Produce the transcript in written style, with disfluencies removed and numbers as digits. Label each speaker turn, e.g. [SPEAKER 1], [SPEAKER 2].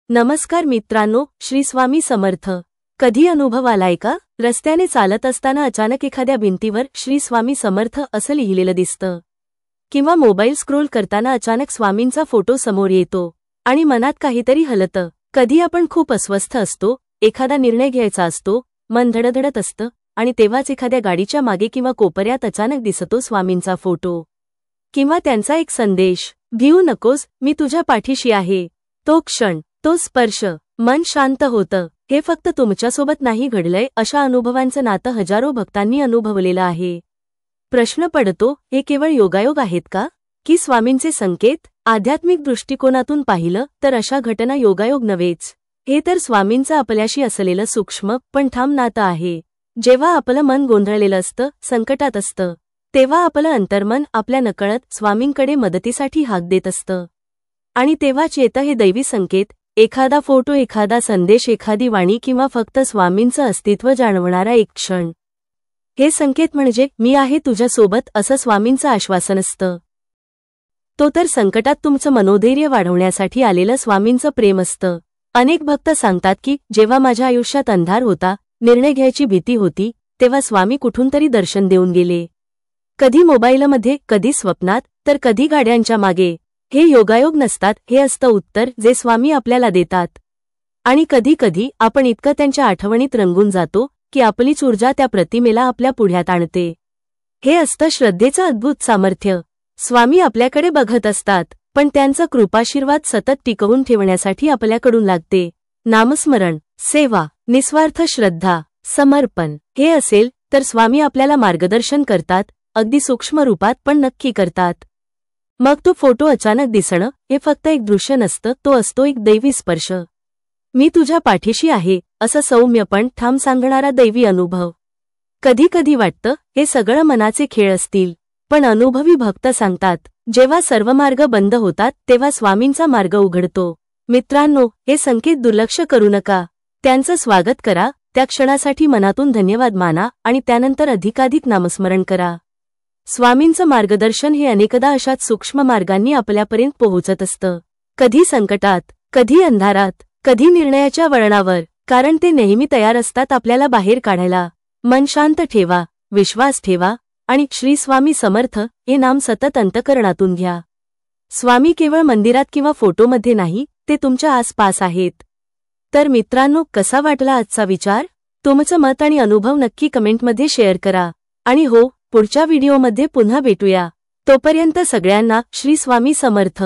[SPEAKER 1] नमस्कार मित्रांनो, श्री स्वामी समर्थ। कधी अनुभव आलाय का? रस्त्याने चालत असताना अचानक एखाद्या भिंतीवर श्री स्वामी समर्थ असं लिहिलेलं दिसतं, किंवा मोबाईल स्क्रोल करताना अचानक स्वामींचा फोटो समोर येतो आणि मनात काहीतरी हलतं। कधी आपण खूप अस्वस्थ असतो, एखादा निर्णय घ्यायचा असतो, मन धडधडत असतं आणि तेव्हाच एखाद्या गाडीच्या मागे किंवा कोपऱ्यात अचानक दिसतो स्वामींचा फोटो किंवा त्यांचा एक संदेश, भिऊ नकोस, मी तुझ्या पाठीशी आहे। तो क्षण, तो स्पर्श, मन शांत होतं। हे फक्त तुमच्यासोबत नाही घडलंय, अशा अनुभवांचं नातं हजारो भक्तांनी अनुभवलेलं आहे। प्रश्न पडतो, हे केवळ योगायोग आहेत का, की स्वामींचे संकेत? आध्यात्मिक दृष्टिकोनातून पाहिलं तर अशा घटना योगायोग नव्हेच, हे तर स्वामींचं आपल्याशी असलेलं सूक्ष्म पण ठाम नातं आहे। जेव्हा आपलं मन गोंधळलेलं असतं, संकटात असतं, तेव्हा आपलं अंतर्मन आपल्या नकळत स्वामींकडे मदतीसाठी हाक देत असतं। आणि तेव्हाच येतं हे दैवी संकेत, एखादा फोटो, एखादा संदेश, एखादी वाणी किंवा फक्त स्वामींचं अस्तित्व जाणवणारा एक क्षण। हे संकेत म्हणजे मी आहे तुझ्यासोबत असं स्वामींचं आश्वासन असतं। तो तर संकटात तुमचं मनोधैर्य वाढवण्यासाठी आलेलं स्वामींचं प्रेम असतं। अनेक भक्त सांगतात की जेव्हा माझ्या आयुष्यात अंधार होता, निर्णय घ्यायची भीती होती, तेव्हा स्वामी कुठून तरी दर्शन देऊन गेले। कधी मोबाईलमध्ये, कधी स्वप्नात, तर कधी गाड्यांच्या मागे। हे योगायोग नसतात, हे असतं उत्तर जे स्वामी आपल्याला देतात। आणि कधी कधी आपण इतकं त्यांच्या आठवणीत रंगून जातो की आपलीच ऊर्जा त्या प्रतिमेला आपल्या पुढ्यात आणते। हे असतं श्रद्धेचं अद्भुत सामर्थ्य। स्वामी आपल्याकडे बघत असतात, पण त्यांचा कृपाशीर्वाद सतत टिकवून ठेवण्यासाठी आपल्याकडून लागते। नामस्मरण, सेवा, निस्वार्थ श्रद्धा, समर्पण हे असेल तर स्वामी आपल्याला मार्गदर्शन करतात, अगदी सूक्ष्म रूपात पण नक्की करतात। मग तो फोटो अचानक दिसणं हे फक्त एक दृश्य नसतं, तो असतो एक दैवी स्पर्श। मी तुझ्या पाठीशी आहे असं सौम्य पण ठाम सांगणारा दैवी अनुभव। कधी कधी वाटतं हे सगळं मनाचे खेळ असतील, पण अनुभवी भक्त सांगतात, जेव्हा सर्व मार्ग बंद होतात तेव्हा स्वामींचा मार्ग उघडतो। मित्रांनो, हे संकेत दुर्लक्ष करू नका, त्यांचं स्वागत करा, त्या क्षणासाठी मनातून धन्यवाद माना आणि त्यानंतर अधिकाधिक नामस्मरण करा। स्वामींचं मार्गदर्शन हे अनेकदा अशाच सूक्ष्म मार्गांनी आपल्यापर्यंत पोहोचत असतं, कधी संकटात, कधी अंधारात, कधी निर्णयाच्या वळणावर, कारण ते नेहमी तयार असतात आपल्याला बाहेर काढायला। मन शांत ठेवा, विश्वास ठेवा आणि श्री स्वामी समर्थ हे नाम सतत अंतःकरणातून घ्या। स्वामी केवळ मंदिरात किंवा फोटोमध्ये नाही, ते तुमच्या आसपास आहेत। तर मित्रांनो, कसा वाटला आजचा विचार? तुमचं मत आणि अनुभव नक्की कमेंटमध्ये शेअर करा। आणि हो, पुढच्या व्हिडिओमध्ये पुन्हा भेटूया। तोपर्यंत सगळ्यांना श्री स्वामी समर्थ।